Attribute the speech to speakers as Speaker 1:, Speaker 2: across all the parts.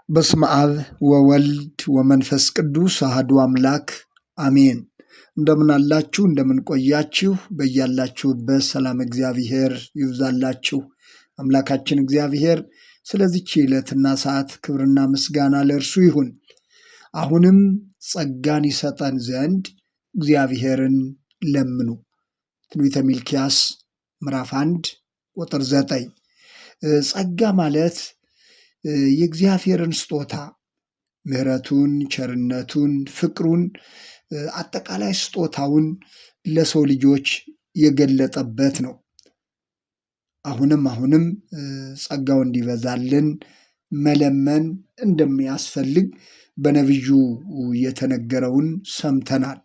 Speaker 1: በስመ አብ ወወልድ ወመንፈስ ቅዱስ አሐዱ አምላክ አሜን። እንደምን አላችሁ? እንደምን ቆያችሁ? በያላችሁበት ሰላም እግዚአብሔር ይብዛላችሁ። አምላካችን እግዚአብሔር ስለዚች ዕለትና ሰዓት ክብርና ምስጋና ለእርሱ ይሁን። አሁንም ጸጋን ይሰጠን ዘንድ እግዚአብሔርን ለምኑ። ትንቢተ ሚልክያስ ምዕራፍ 1 ቁጥር 9። ጸጋ ማለት የእግዚአብሔርን ስጦታ ምሕረቱን፣ ቸርነቱን፣ ፍቅሩን፣ አጠቃላይ ስጦታውን ለሰው ልጆች የገለጠበት ነው። አሁንም ጸጋው እንዲበዛልን መለመን እንደሚያስፈልግ በነቢዩ የተነገረውን ሰምተናል።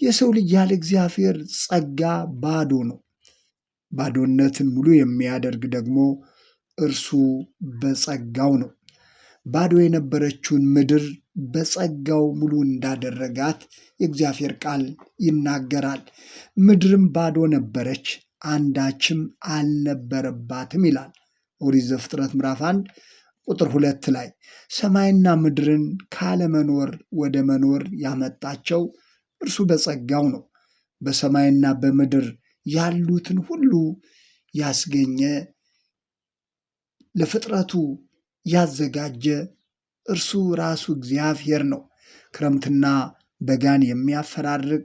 Speaker 1: የሰው ልጅ ያለ እግዚአብሔር ጸጋ ባዶ ነው። ባዶነትን ሙሉ የሚያደርግ ደግሞ እርሱ በጸጋው ነው። ባዶ የነበረችውን ምድር በጸጋው ሙሉ እንዳደረጋት የእግዚአብሔር ቃል ይናገራል። ምድርም ባዶ ነበረች፣ አንዳችም አልነበረባትም ይላል ኦሪት ዘፍጥረት ምዕራፍ 1 ቁጥር 2 ላይ። ሰማይና ምድርን ካለመኖር ወደ መኖር ያመጣቸው እርሱ በጸጋው ነው። በሰማይና በምድር ያሉትን ሁሉ ያስገኘ ለፍጥረቱ ያዘጋጀ እርሱ ራሱ እግዚአብሔር ነው። ክረምትና በጋን የሚያፈራርቅ፣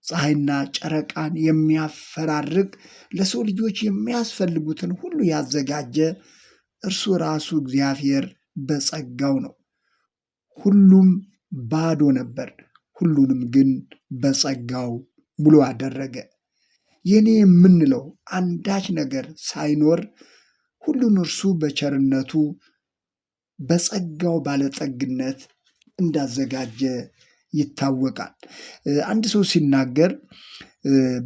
Speaker 1: ፀሐይና ጨረቃን የሚያፈራርቅ፣ ለሰው ልጆች የሚያስፈልጉትን ሁሉ ያዘጋጀ እርሱ ራሱ እግዚአብሔር በጸጋው ነው። ሁሉም ባዶ ነበር፣ ሁሉንም ግን በጸጋው ሙሉ አደረገ። የኔ የምንለው አንዳች ነገር ሳይኖር ሁሉን እርሱ በቸርነቱ በጸጋው ባለጠግነት እንዳዘጋጀ ይታወቃል። አንድ ሰው ሲናገር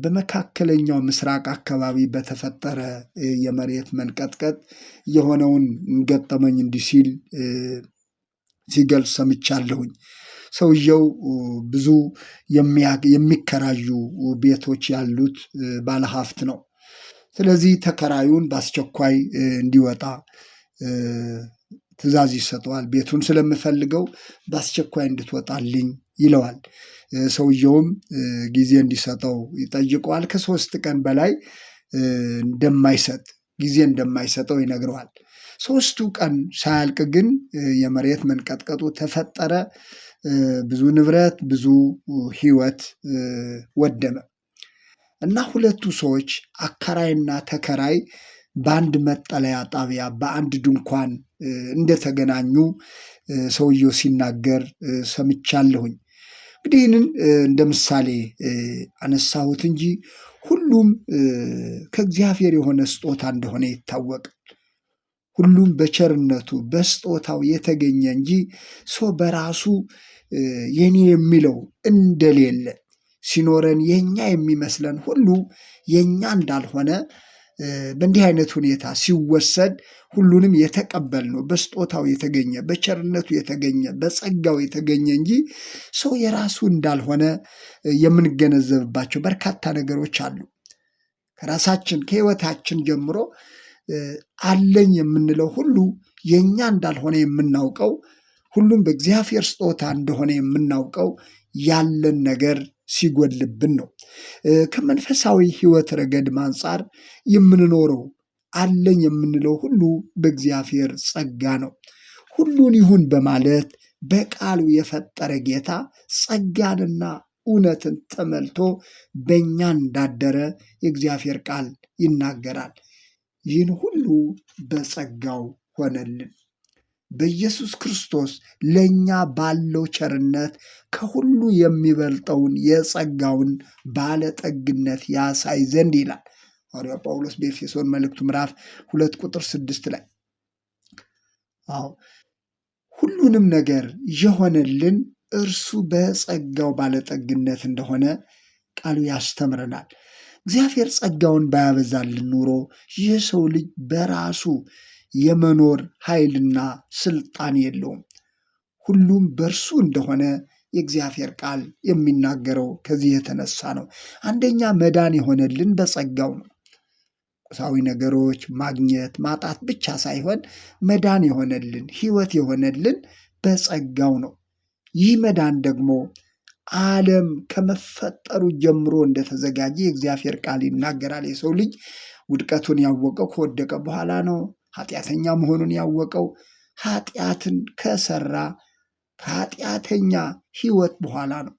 Speaker 1: በመካከለኛው ምስራቅ አካባቢ በተፈጠረ የመሬት መንቀጥቀጥ የሆነውን ገጠመኝ እንዲህ ሲል ሲገልጽ ሰምቻለሁኝ። ሰውየው ብዙ የሚከራዩ ቤቶች ያሉት ባለሀብት ነው። ስለዚህ ተከራዩን በአስቸኳይ እንዲወጣ ትዕዛዝ ይሰጠዋል። ቤቱን ስለምፈልገው በአስቸኳይ እንድትወጣልኝ ይለዋል። ሰውየውም ጊዜ እንዲሰጠው ይጠይቀዋል። ከ3 ቀን በላይ ጊዜ እንደማይሰጠው ይነግረዋል። 3ቱ ቀን ሳያልቅ ግን የመሬት መንቀጥቀጡ ተፈጠረ። ብዙ ንብረት፣ ብዙ ሕይወት ወደመ እና ሁለቱ ሰዎች አከራይና ተከራይ በአንድ መጠለያ ጣቢያ በአንድ ድንኳን እንደተገናኙ ሰውየው ሲናገር ሰምቻለሁኝ። እንግዲህ ይህንን እንደ ምሳሌ አነሳሁት እንጂ ሁሉም ከእግዚአብሔር የሆነ ስጦታ እንደሆነ ይታወቃል። ሁሉም በቸርነቱ በስጦታው የተገኘ እንጂ ሰው በራሱ የኔ የሚለው እንደሌለ ሲኖረን የኛ የሚመስለን ሁሉ የኛ እንዳልሆነ በእንዲህ አይነት ሁኔታ ሲወሰድ ሁሉንም የተቀበልነው በስጦታው የተገኘ በቸርነቱ የተገኘ በጸጋው የተገኘ እንጂ ሰው የራሱ እንዳልሆነ የምንገነዘብባቸው በርካታ ነገሮች አሉ። ከራሳችን ከሕይወታችን ጀምሮ አለኝ የምንለው ሁሉ የኛ እንዳልሆነ የምናውቀው፣ ሁሉም በእግዚአብሔር ስጦታ እንደሆነ የምናውቀው ያለን ነገር ሲጎድልብን ነው። ከመንፈሳዊ ሕይወት ረገድም አንጻር የምንኖረው አለኝ የምንለው ሁሉ በእግዚአብሔር ጸጋ ነው። ሁሉን ይሁን በማለት በቃሉ የፈጠረ ጌታ ጸጋንና እውነትን ተመልቶ በእኛ እንዳደረ የእግዚአብሔር ቃል ይናገራል። ይህን ሁሉ በጸጋው ሆነልን። በኢየሱስ ክርስቶስ ለእኛ ባለው ቸርነት ከሁሉ የሚበልጠውን የጸጋውን ባለጠግነት ያሳይ ዘንድ ይላል ሐዋርያው ጳውሎስ በኤፌሶን መልእክቱ ምዕራፍ 2 ቁጥር 6 ላይ። ሁሉንም ነገር የሆነልን እርሱ በጸጋው ባለጠግነት እንደሆነ ቃሉ ያስተምረናል። እግዚአብሔር ጸጋውን ባያበዛልን ኑሮ የሰው ልጅ በራሱ የመኖር ኃይልና ስልጣን የለውም። ሁሉም በእርሱ እንደሆነ የእግዚአብሔር ቃል የሚናገረው ከዚህ የተነሳ ነው። አንደኛ መዳን የሆነልን በጸጋው ነው። ቁሳዊ ነገሮች ማግኘት ማጣት ብቻ ሳይሆን መዳን የሆነልን ሕይወት የሆነልን በጸጋው ነው። ይህ መዳን ደግሞ ዓለም ከመፈጠሩ ጀምሮ እንደተዘጋጀ የእግዚአብሔር ቃል ይናገራል። የሰው ልጅ ውድቀቱን ያወቀው ከወደቀ በኋላ ነው። ኃጢአተኛ መሆኑን ያወቀው ኃጢአትን ከሰራ ከኃጢአተኛ ሕይወት በኋላ ነው።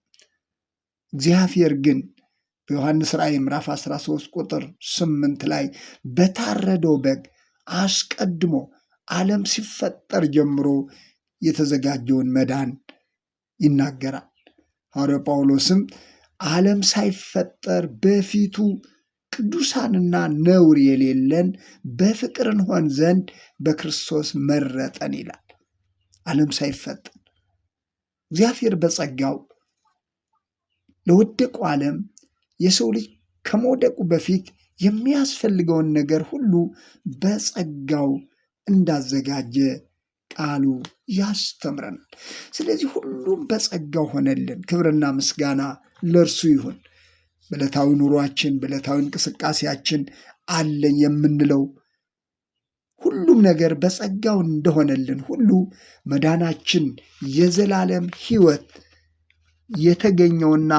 Speaker 1: እግዚአብሔር ግን በዮሐንስ ራእይ ምዕራፍ 13 ቁጥር 8 ላይ በታረደው በግ አስቀድሞ ዓለም ሲፈጠር ጀምሮ የተዘጋጀውን መዳን ይናገራል። ሐዋርያው ጳውሎስም ዓለም ሳይፈጠር በፊቱ ቅዱሳንና ነውር የሌለን በፍቅር እንሆን ዘንድ በክርስቶስ መረጠን ይላል። ዓለም ሳይፈጠር እግዚአብሔር በጸጋው ለወደቀው ዓለም የሰው ልጅ ከመውደቁ በፊት የሚያስፈልገውን ነገር ሁሉ በጸጋው እንዳዘጋጀ ቃሉ ያስተምረናል። ስለዚህ ሁሉም በጸጋው ሆነልን። ክብርና ምስጋና ለእርሱ ይሁን። በዕለታዊ ኑሯችን በዕለታዊ እንቅስቃሴያችን አለኝ የምንለው ሁሉም ነገር በጸጋው እንደሆነልን ሁሉ መዳናችን የዘላለም ሕይወት የተገኘውና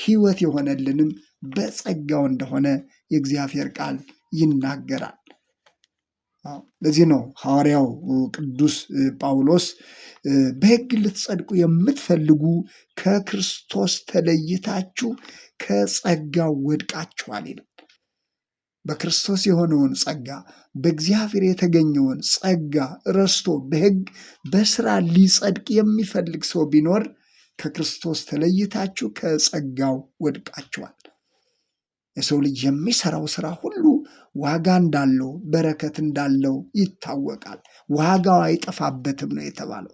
Speaker 1: ሕይወት የሆነልንም በጸጋው እንደሆነ የእግዚአብሔር ቃል ይናገራል። ለዚህ ነው ሐዋርያው ቅዱስ ጳውሎስ በሕግ ልትጸድቁ የምትፈልጉ ከክርስቶስ ተለይታችሁ ከጸጋው ወድቃችኋል ይላል። በክርስቶስ የሆነውን ጸጋ በእግዚአብሔር የተገኘውን ጸጋ ረስቶ በሕግ በስራ ሊጸድቅ የሚፈልግ ሰው ቢኖር ከክርስቶስ ተለይታችሁ ከጸጋው ወድቃችኋል። የሰው ልጅ የሚሰራው ስራ ሁሉ ዋጋ እንዳለው በረከት እንዳለው ይታወቃል። ዋጋው አይጠፋበትም ነው የተባለው።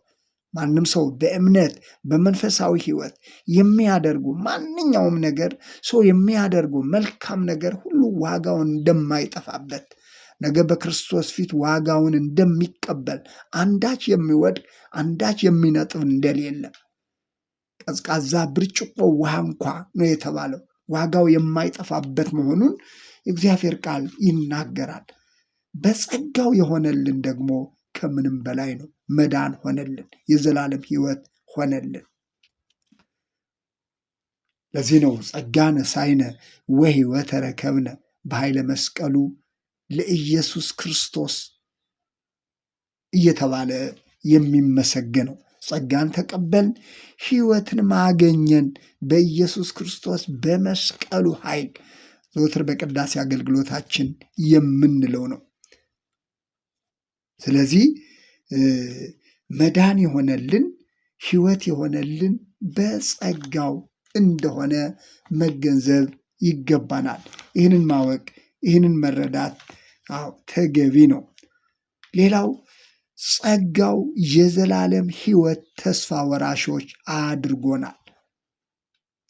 Speaker 1: ማንም ሰው በእምነት በመንፈሳዊ ሕይወት የሚያደርጉ ማንኛውም ነገር ሰው የሚያደርጉ መልካም ነገር ሁሉ ዋጋውን እንደማይጠፋበት ነገ በክርስቶስ ፊት ዋጋውን እንደሚቀበል አንዳች የሚወድቅ አንዳች የሚነጥብ እንደሌለ ቀዝቃዛ ብርጭቆ ውሃ እንኳ ነው የተባለው ዋጋው የማይጠፋበት መሆኑን እግዚአብሔር ቃል ይናገራል። በጸጋው የሆነልን ደግሞ ከምንም በላይ ነው። መዳን ሆነልን፣ የዘላለም ሕይወት ሆነልን። ለዚህ ነው ጸጋነ ሳይነ ወሕይወተ ረከብነ በኃይለ መስቀሉ ለኢየሱስ ክርስቶስ እየተባለ የሚመሰገነው። ጸጋን ተቀበልን፣ ሕይወትን ማገኘን በኢየሱስ ክርስቶስ በመስቀሉ ኃይል ዘወትር በቅዳሴ አገልግሎታችን የምንለው ነው። ስለዚህ መዳን የሆነልን ሕይወት የሆነልን በጸጋው እንደሆነ መገንዘብ ይገባናል። ይህንን ማወቅ ይህንን መረዳት ተገቢ ነው። ሌላው ጸጋው የዘላለም ሕይወት ተስፋ ወራሾች አድርጎናል።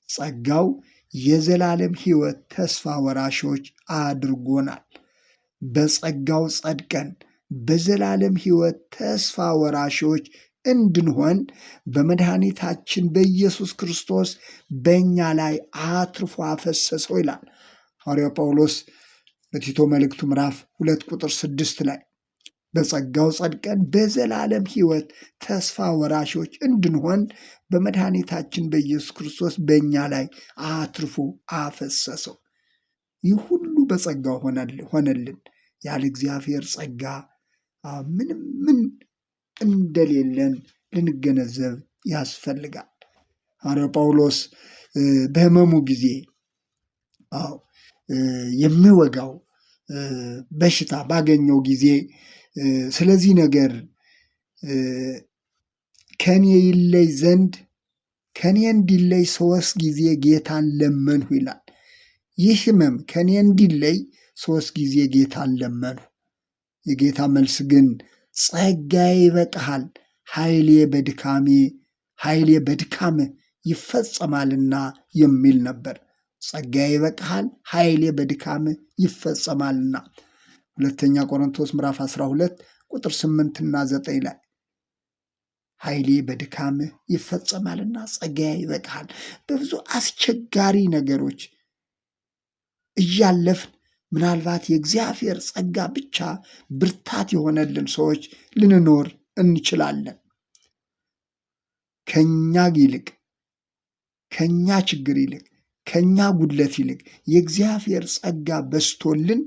Speaker 1: ጸጋው የዘላለም ሕይወት ተስፋ ወራሾች አድርጎናል። በጸጋው ጸድቀን በዘላለም ሕይወት ተስፋ ወራሾች እንድንሆን በመድኃኒታችን በኢየሱስ ክርስቶስ በእኛ ላይ አትርፎ አፈሰሰው ይላል ሐዋርያው ጳውሎስ በቲቶ መልእክቱ ምዕራፍ 2 ቁጥር 6 ላይ በጸጋው ጸድቀን በዘላለም ሕይወት ተስፋ ወራሾች እንድንሆን በመድኃኒታችን በኢየሱስ ክርስቶስ በእኛ ላይ አትርፎ አፈሰሰው። ይህ ሁሉ በጸጋው ሆነልን። ያለ እግዚአብሔር ጸጋ ምን እንደሌለን ልንገነዘብ ያስፈልጋል። ሐዋርያው ጳውሎስ በሕመሙ ጊዜ የሚወጋው በሽታ ባገኘው ጊዜ ስለዚህ ነገር ከኔ ይለይ ዘንድ ከኔ እንዲለይ 3 ጊዜ ጌታን ለመንሁ ይላል። ይህ ሕመም ከኔ እንዲለይ 3 ጊዜ ጌታን ለመንሁ። የጌታ መልስ ግን ጸጋዬ ይበቃሃል፣ ኃይሌ በድካምህ ይፈጸማልና የሚል ነበር። ጸጋዬ ይበቃሃል፣ ኃይሌ በድካምህ ይፈጸማልና 2ኛ ቆሮንቶስ ምዕራፍ 12 ቁጥር 8 እና 9 ላይ ኃይሌ በድካምህ ይፈጸማልና ጸጋዬ ይበቃሃል። በብዙ አስቸጋሪ ነገሮች እያለፍን ምናልባት የእግዚአብሔር ጸጋ ብቻ ብርታት የሆነልን ሰዎች ልንኖር እንችላለን። ከኛ ይልቅ ከኛ ችግር ይልቅ ከኛ ጉድለት ይልቅ የእግዚአብሔር ጸጋ በስቶልን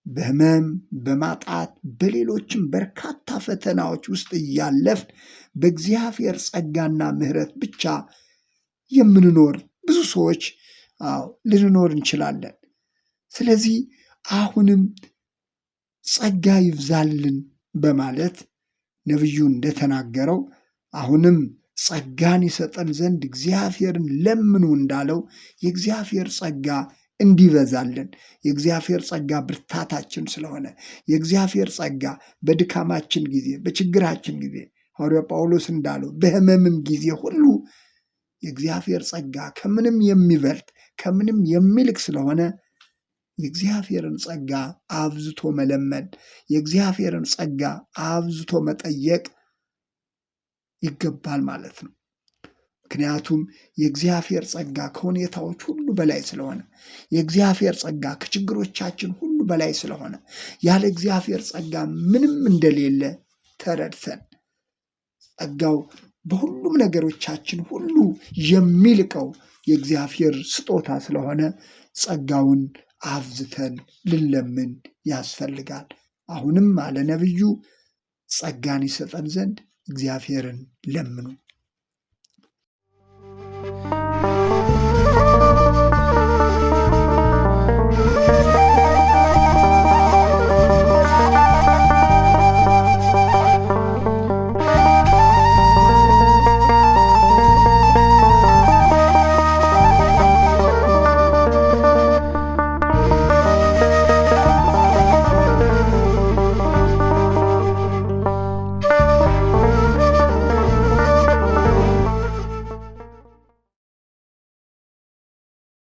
Speaker 1: በሕመም በማጣት በሌሎችም በርካታ ፈተናዎች ውስጥ እያለፍን በእግዚአብሔር ጸጋና ምሕረት ብቻ የምንኖር ብዙ ሰዎች ልንኖር እንችላለን። ስለዚህ አሁንም ጸጋ ይብዛልን በማለት ነቢዩ እንደተናገረው አሁንም ጸጋን ይሰጠን ዘንድ እግዚአብሔርን ለምኑ እንዳለው የእግዚአብሔር ጸጋ እንዲበዛልን የእግዚአብሔር ጸጋ ብርታታችን ስለሆነ የእግዚአብሔር ጸጋ በድካማችን ጊዜ በችግራችን ጊዜ ሐዋርያው ጳውሎስ እንዳለው በሕመምም ጊዜ ሁሉ የእግዚአብሔር ጸጋ ከምንም የሚበልጥ ከምንም የሚልቅ ስለሆነ የእግዚአብሔርን ጸጋ አብዝቶ መለመን የእግዚአብሔርን ጸጋ አብዝቶ መጠየቅ ይገባል ማለት ነው። ምክንያቱም የእግዚአብሔር ጸጋ ከሁኔታዎች ሁሉ በላይ ስለሆነ የእግዚአብሔር ጸጋ ከችግሮቻችን ሁሉ በላይ ስለሆነ ያለ እግዚአብሔር ጸጋ ምንም እንደሌለ ተረድተን ጸጋው በሁሉም ነገሮቻችን ሁሉ የሚልቀው የእግዚአብሔር ስጦታ ስለሆነ ጸጋውን አብዝተን ልንለምን ያስፈልጋል። አሁንም አለ ነቢዩ ጸጋን ይሰጠን ዘንድ እግዚአብሔርን ለምኑ።